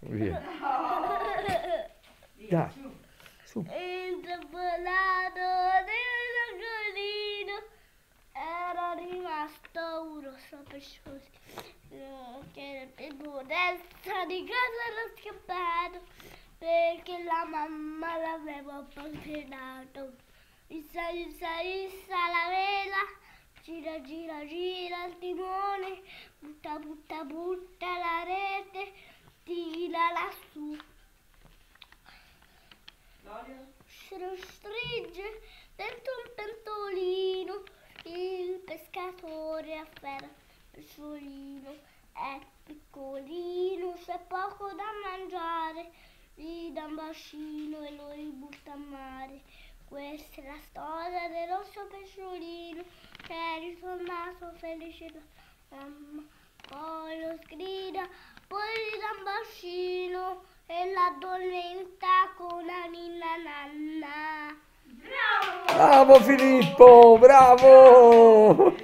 Via. Dai, su. Intrappolato nell'angolino era rimasto uno pesciolino che per modesta di casa era scappato perché la mamma l'aveva appassionato. Issa, issa, issa la vela, gira, gira, gira il timone, butta, butta, butta la rete, tira lassù. Stringe dentro un pentolino, il pescatore afferra il pesciolino, è piccolino, c'è poco da mangiare, gli dà un bacino e lo ributta a mare. Questa è la storia del rosso pesciolino che è ritornato felice da mamma, poi lo sgrida, poi gli dà un bacino e l'addormenta con la ninna nanna. Bravo Filippo, bravo!